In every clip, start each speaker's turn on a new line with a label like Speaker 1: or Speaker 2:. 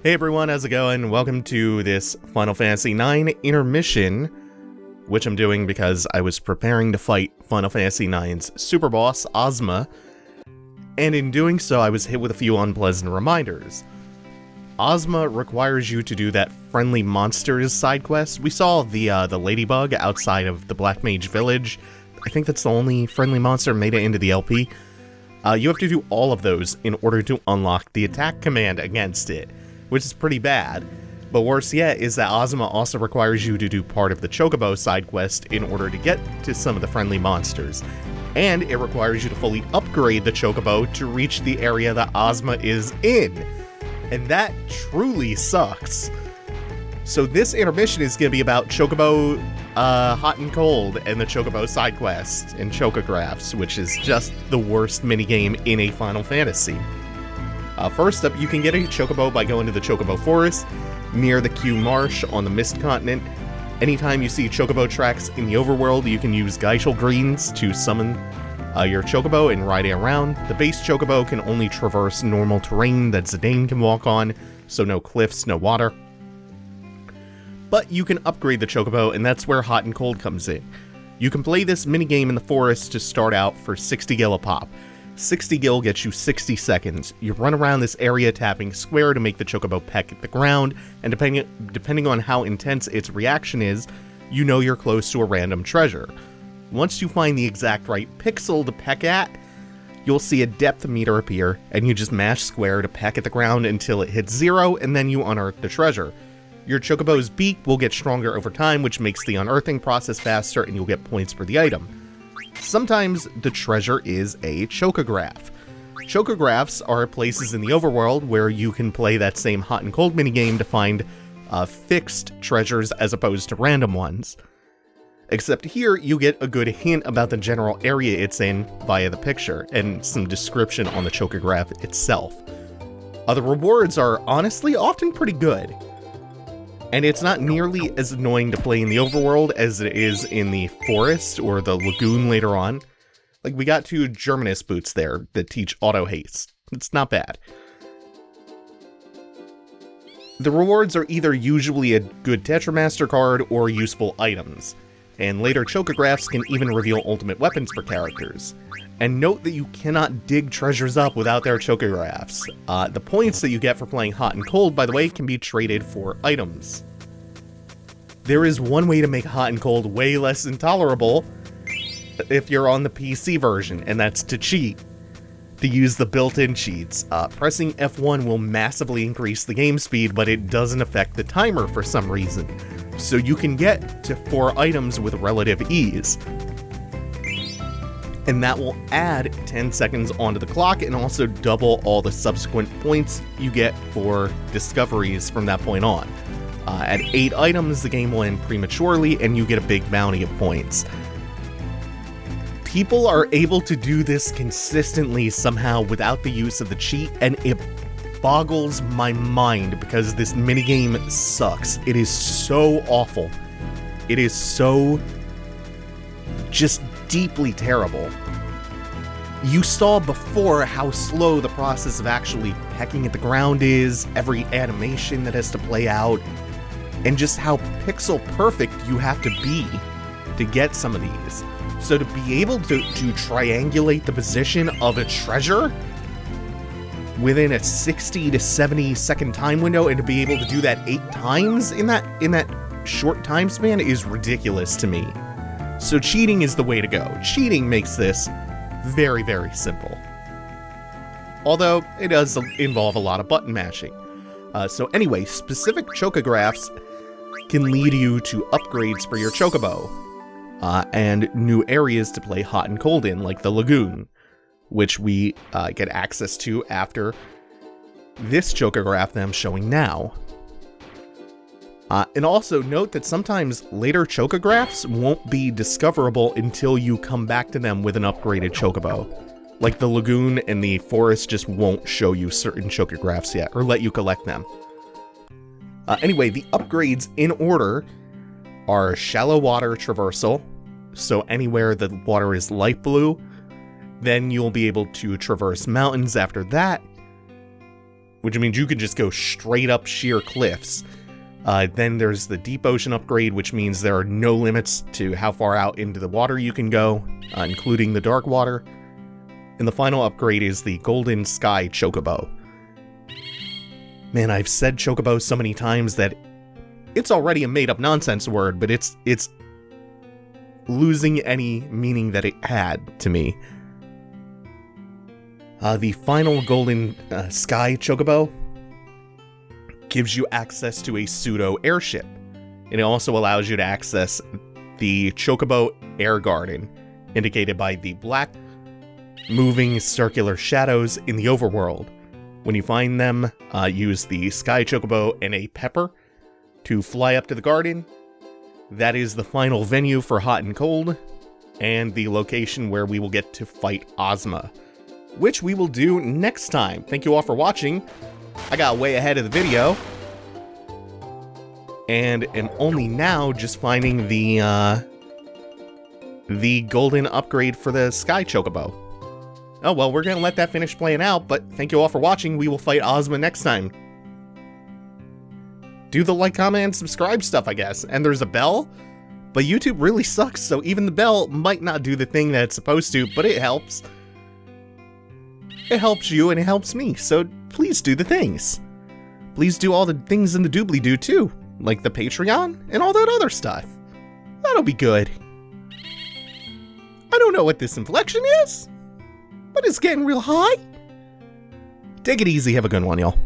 Speaker 1: Hey everyone, how's it going? Welcome to this Final Fantasy IX Intermission, which I'm doing because I was preparing to fight Final Fantasy IX's super boss, Ozma, and in doing so I was hit with a few unpleasant reminders. Ozma requires you to do that friendly monsters side quest. We saw the ladybug outside of the Black Mage Village. I think that's the only friendly monster made it into the LP. You have to do all of those in order to unlock the attack command against it, which is pretty bad. But worse yet is that Ozma also requires you to do part of the Chocobo side quest in order to get to some of the friendly monsters. And it requires you to fully upgrade the Chocobo to reach the area that Ozma is in. And that truly sucks. So this intermission is going to be about Chocobo Hot and Cold and the Chocobo side quest and chocographs, which is just the worst minigame in a Final Fantasy. First up, you can get a Chocobo by going to the Chocobo Forest near the Q Marsh on the Mist Continent. Anytime you see Chocobo tracks in the overworld, you can use Geishel Greens to summon your Chocobo and ride it around. The base Chocobo can only traverse normal terrain that Zidane can walk on, so no cliffs, no water. But you can upgrade the Chocobo, and that's where Hot and Cold comes in. You can play this minigame in the forest to start out for 60 gil a pop. 60 gil gets you 60 seconds. You run around this area tapping square to make the Chocobo peck at the ground, and depending on how intense its reaction is, you know you're close to a random treasure. Once you find the exact right pixel to peck at, you'll see a depth meter appear, and you just mash square to peck at the ground until it hits 0, and then you unearth the treasure. Your Chocobo's beak will get stronger over time, which makes the unearthing process faster, and you'll get points for the item. Sometimes the treasure is a chocograph. Chocographs are places in the overworld where you can play that same hot and cold minigame to find fixed treasures as opposed to random ones. Except here, you get a good hint about the general area it's in via the picture, and some description on the chocograph itself. The rewards are honestly often pretty good. And it's not nearly as annoying to play in the overworld as it is in the forest or the lagoon later on. Like, we got 2 Germanus boots there that teach auto haste. It's not bad. The rewards are either usually a good Tetramaster card or useful items, and later chocographs can even reveal ultimate weapons for characters. And note that you cannot dig treasures up without their chocographs. The points that you get for playing Hot and Cold, by the way, can be traded for items. There is one way to make Hot and Cold way less intolerable if you're on the PC version, and that's to cheat. To use the built-in cheats. Pressing F1 will massively increase the game speed, but it doesn't affect the timer for some reason. So you can get to 4 items with relative ease. And that will add 10 seconds onto the clock and also double all the subsequent points you get for discoveries from that point on. At 8 items, the game will end prematurely and you get a big bounty of points. People are able to do this consistently somehow without the use of the cheat, and it boggles my mind because this minigame sucks. It is so awful. It is so just deeply terrible. You saw before how slow the process of actually pecking at the ground is, every animation that has to play out, and just how pixel perfect you have to be to get some of these. So to be able to triangulate the position of a treasure within a 60 to 70 second time window, and to be able to do that 8 times in that short time span is ridiculous to me. So cheating is the way to go. Cheating makes this very, very simple. Although it does involve a lot of button mashing. So anyway, specific chocographs can lead you to upgrades for your Chocobo, and new areas to play Hot and Cold in, like the lagoon, which we get access to after this chocograph that I'm showing now. And also note that sometimes later chocographs won't be discoverable until you come back to them with an upgraded Chocobo. Like the lagoon and the forest just won't show you certain chocographs yet, or let you collect them. Anyway, the upgrades in order are shallow water traversal, so anywhere the water is light blue, then you'll be able to traverse mountains after that. which means you can just go straight up sheer cliffs. Then there's the deep ocean upgrade, which means there are no limits to how far out into the water you can go, including the dark water. And the final upgrade is the Golden Sky Chocobo. Man, I've said Chocobo so many times that it's already a made-up nonsense word, but it's losing any meaning that it had to me. The final Golden Sky Chocobo gives you access to a pseudo airship, and it also allows you to access the Chocobo Air Garden, indicated by the black moving circular shadows in the overworld. When you find them, use the Sky Chocobo and a pepper to fly up to the garden. That is the final venue for Hot and Cold, and the location where we will get to fight Ozma, which we will do next time. Thank you all for watching. I got way ahead of the video, and am only now just finding the golden upgrade for the Sky Chocobo. Oh well, we're gonna let that finish playing out, but thank you all for watching. We will fight Ozma next time. Do the like, comment, and subscribe stuff, I guess. And there's a bell, but YouTube really sucks, so even the bell might not do the thing that it's supposed to, but it helps. It helps you and it helps me, so please do the things. Please do all the things in the doobly-doo too, like the Patreon and all that other stuff. That'll be good. I don't know what this inflection is, but it's getting real high. Take it easy, have a good one, y'all.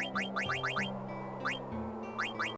Speaker 2: Wait.